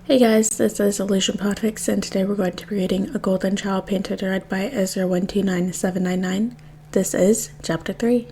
Hey guys, this is Illusion Podfic, and today we're going to be reading A Golden Child Painted Red by Ezra129799. This is Chapter 3.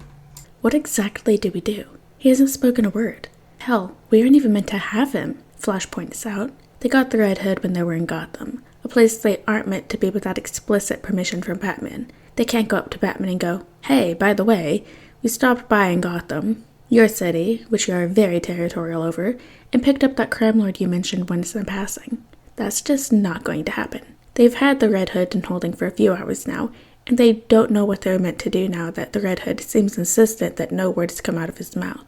What exactly do we do? He hasn't spoken a word. Hell, we aren't even meant to have him, Flash points out. They got the Red Hood when they were in Gotham, a place they aren't meant to be without explicit permission from Batman. They can't go up to Batman and go, "Hey, by the way, we stopped by in Gotham, your city, which you are very territorial over, and picked up that crime lord you mentioned once in passing." That's just not going to happen. They've had the Red Hood in holding for a few hours now, and they don't know what they're meant to do now that the Red Hood seems insistent that no words come out of his mouth.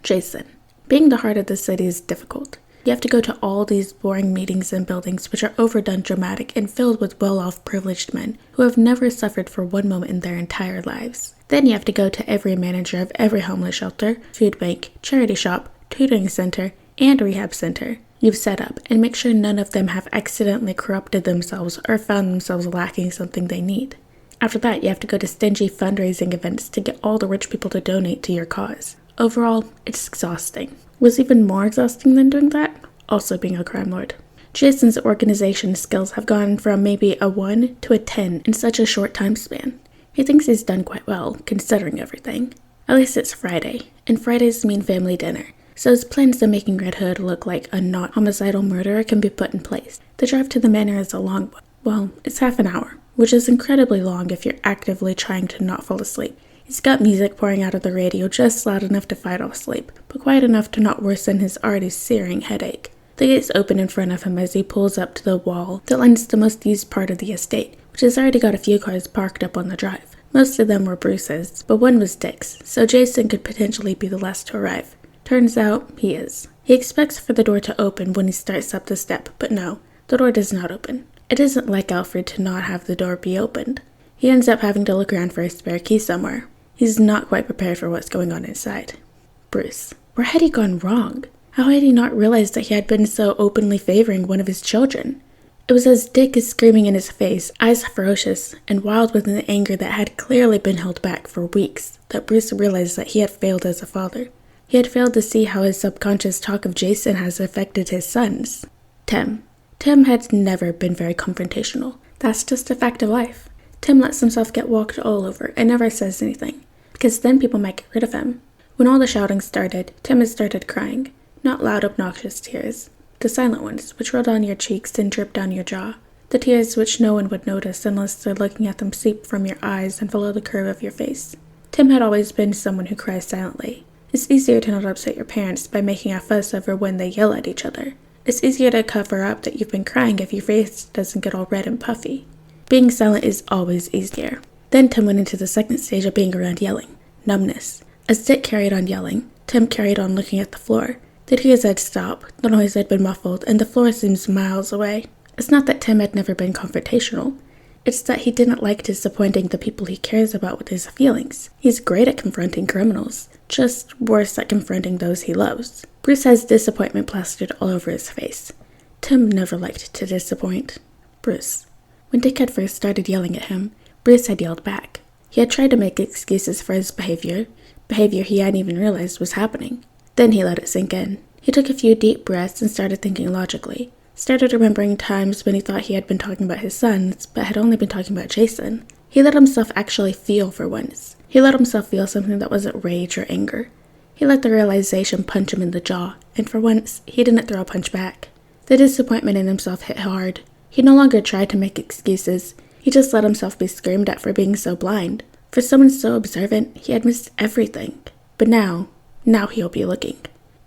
Jason. Being the heart of the city is difficult. You have to go to all these boring meetings and buildings which are overdone dramatic and filled with well-off privileged men who have never suffered for one moment in their entire lives. Then you have to go to every manager of every homeless shelter, food bank, charity shop, tutoring center, and rehab center you've set up and make sure none of them have accidentally corrupted themselves or found themselves lacking something they need. After that, you have to go to stingy fundraising events to get all the rich people to donate to your cause. Overall, it's exhausting. What's even more exhausting than doing that? Also being a crime lord. Jason's organization skills have gone from maybe a 1 to a 10 in such a short time span. He thinks he's done quite well, considering everything. At least it's Friday, and Fridays mean family dinner, so his plans of making Red Hood look like a not homicidal murderer can be put in place. The drive to the manor is a long one. Well, it's half an hour, which is incredibly long if you're actively trying to not fall asleep. He's got music pouring out of the radio just loud enough to fight off sleep, but quiet enough to not worsen his already searing headache. The gates open in front of him as he pulls up to the wall that lines the most used part of the estate, which has already got a few cars parked up on the drive. Most of them were Bruce's, but one was Dick's, so Jason could potentially be the last to arrive. Turns out, he is. He expects for the door to open when he starts up the step, but no, the door does not open. It isn't like Alfred to not have the door be opened. He ends up having to look around for a spare key somewhere. He's not quite prepared for what's going on inside. Bruce. Where had he gone wrong? How had he not realized that he had been so openly favoring one of his children? It was as Dick is screaming in his face, eyes ferocious and wild with an anger that had clearly been held back for weeks, that Bruce realized that he had failed as a father. He had failed to see how his subconscious talk of Jason has affected his sons. Tim. Tim had never been very confrontational. That's just a fact of life. Tim lets himself get walked all over and never says anything, because then people might get rid of him. When all the shouting started, Tim had started crying. Not loud, obnoxious tears. The silent ones, which roll down your cheeks and drip down your jaw. The tears which no one would notice unless they're looking at them seep from your eyes and follow the curve of your face. Tim had always been someone who cries silently. It's easier to not upset your parents by making a fuss over when they yell at each other. It's easier to cover up that you've been crying if your face doesn't get all red and puffy. Being silent is always easier. Then Tim went into the second stage of being around yelling. Numbness. As Dick carried on yelling, Tim carried on looking at the floor. The tears had stopped, the noise had been muffled, and the floor seems miles away. It's not that Tim had never been confrontational. It's that he didn't like disappointing the people he cares about with his feelings. He's great at confronting criminals, just worse at confronting those he loves. Bruce has disappointment plastered all over his face. Tim never liked to disappoint. Bruce. When Dick had first started yelling at him, Bruce had yelled back. He had tried to make excuses for his behavior he hadn't even realized was happening. Then he let it sink in. He took a few deep breaths and started thinking logically. Started remembering times when he thought he had been talking about his sons, but had only been talking about Jason. He let himself actually feel for once. He let himself feel something that wasn't rage or anger. He let the realization punch him in the jaw, and for once, he didn't throw a punch back. The disappointment in himself hit hard. He no longer tried to make excuses. He just let himself be screamed at for being so blind. For someone so observant, he had missed everything. But now he'll be looking.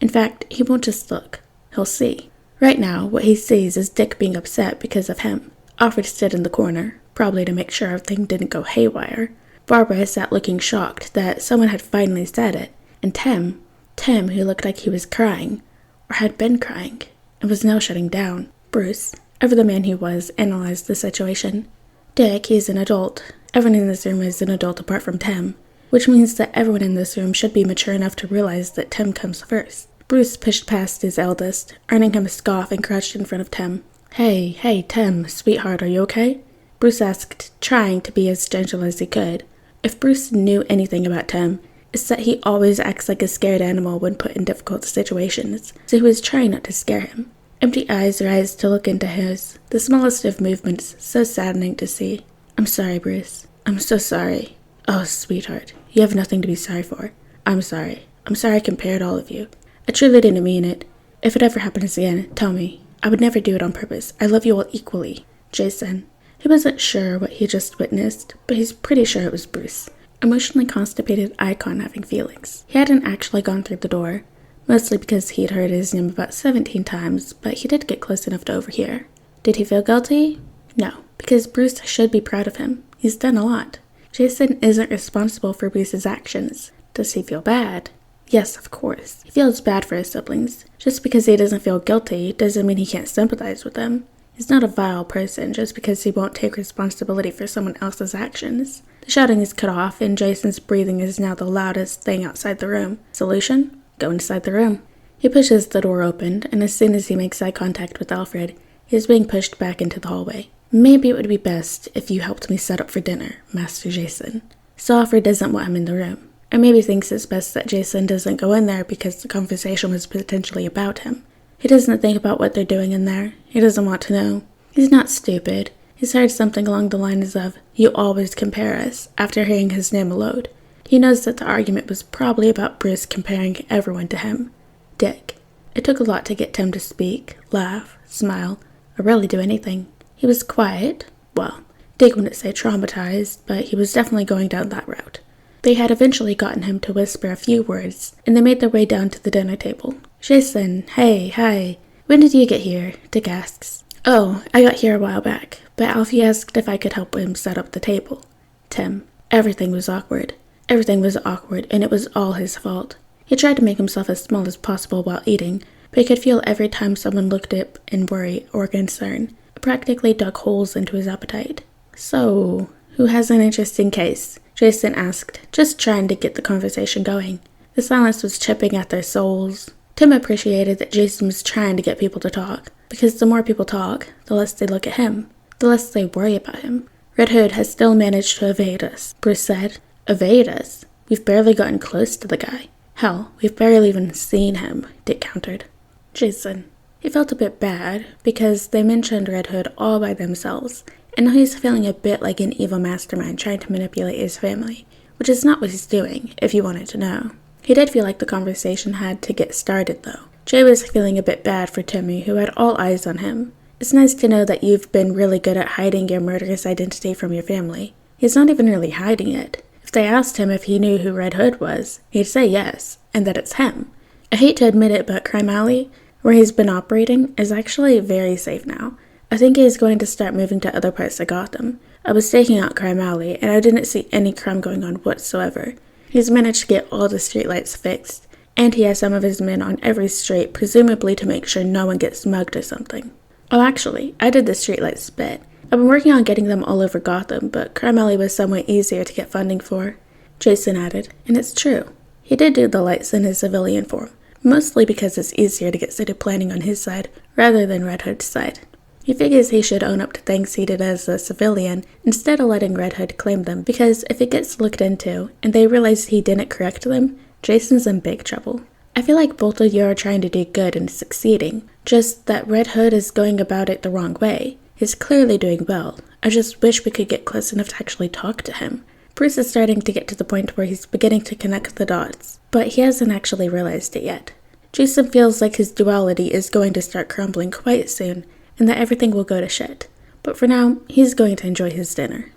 In fact, he won't just look. He'll see. Right now, what he sees is Dick being upset because of him. Alfred stood in the corner, probably to make sure everything didn't go haywire. Barbara sat looking shocked that someone had finally said it. And Tim, who looked like he was crying, or had been crying, and was now shutting down. Bruce, ever the man he was, analyzed the situation. Dick, he's an adult. Everyone in this room is an adult apart from Tim, which means that everyone in this room should be mature enough to realize that Tim comes first. Bruce pushed past his eldest, earning him a scoff, and crouched in front of Tim. Hey, Tim, sweetheart, are you okay? Bruce asked, trying to be as gentle as he could. If Bruce knew anything about Tim, it's that he always acts like a scared animal when put in difficult situations, so he was trying not to scare him. Empty eyes rise to look into his, the smallest of movements so saddening to see. I'm sorry, Bruce. I'm so sorry. Oh, sweetheart, you have nothing to be sorry for. I'm sorry. I'm sorry I compared all of you. I truly didn't mean it. If it ever happens again, tell me. I would never do it on purpose. I love you all equally. Jason. He wasn't sure what he just witnessed, but he's pretty sure it was Bruce. Emotionally constipated icon having feelings. He hadn't actually gone through the door, mostly because he'd heard his name about 17 times, but he did get close enough to overhear. Did he feel guilty? No, because Bruce should be proud of him. He's done a lot. Jason isn't responsible for Bruce's actions. Does he feel bad? Yes, of course. He feels bad for his siblings. Just because he doesn't feel guilty doesn't mean he can't sympathize with them. He's not a vile person just because he won't take responsibility for someone else's actions. The shouting is cut off, and Jason's breathing is now the loudest thing outside the room. Solution? Go inside the room. He pushes the door open, and as soon as he makes eye contact with Alfred, he is being pushed back into the hallway. Maybe it would be best if you helped me set up for dinner, Master Jason. So Alfred doesn't want him in the room. Or maybe thinks it's best that Jason doesn't go in there because the conversation was potentially about him. He doesn't think about what they're doing in there. He doesn't want to know. He's not stupid. He's heard something along the lines of, "You always compare us," after hearing his name aloud. He knows that the argument was probably about Bruce comparing everyone to him. Dick. It took a lot to get Tim to speak, laugh, smile, or really do anything. He was quiet. Well, Dick wouldn't say traumatized, but he was definitely going down that route. They had eventually gotten him to whisper a few words, and they made their way down to the dinner table. Jason, hey, hi. When did you get here? Dick asks. Oh, I got here a while back, but Alfie asked if I could help him set up the table. Tim. Everything was awkward. Everything was awkward, and it was all his fault. He tried to make himself as small as possible while eating, but he could feel every time someone looked up in worry or concern. It practically dug holes into his appetite. So, who has an interesting case? Jason asked, just trying to get the conversation going. The silence was chipping at their souls. Tim appreciated that Jason was trying to get people to talk, because the more people talk, the less they look at him, the less they worry about him. Red Hood has still managed to evade us, Bruce said. Evade us? We've barely gotten close to the guy. Hell, we've barely even seen him, Dick countered. Jason. He felt a bit bad, because they mentioned Red Hood all by themselves, and now he's feeling a bit like an evil mastermind trying to manipulate his family, which is not what he's doing, if you wanted to know. He did feel like the conversation had to get started, though. Jay was feeling a bit bad for Timmy, who had all eyes on him. It's nice to know that you've been really good at hiding your murderous identity from your family. He's not even really hiding it. If they asked him if he knew who Red Hood was, he'd say yes, and that it's him. I hate to admit it, but Crime Alley, where he's been operating, is actually very safe now. I think he's going to start moving to other parts of Gotham. I was staking out Crime Alley, and I didn't see any crime going on whatsoever. He's managed to get all the streetlights fixed, and he has some of his men on every street, presumably to make sure no one gets mugged or something. Oh, actually, I did the streetlights bit. I've been working on getting them all over Gotham, but Crime Alley was somewhat easier to get funding for. Jason added, and it's true. He did do the lights in his civilian form, mostly because it's easier to get city planning on his side rather than Red Hood's side. He figures he should own up to things he did as a civilian instead of letting Red Hood claim them, because if it gets looked into and they realize he didn't correct them, Jason's in big trouble. I feel like both of you are trying to do good and succeeding, just that Red Hood is going about it the wrong way. He's clearly doing well. I just wish we could get close enough to actually talk to him. Bruce is starting to get to the point where he's beginning to connect the dots, but he hasn't actually realized it yet. Jason feels like his duality is going to start crumbling quite soon, and that everything will go to shit. But for now, he's going to enjoy his dinner.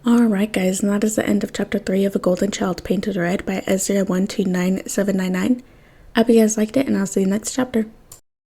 Alright guys, and that is the end of Chapter 3 of A Golden Child Painted Red by Ezra 129799. I hope you guys liked it, and I'll see you next chapter.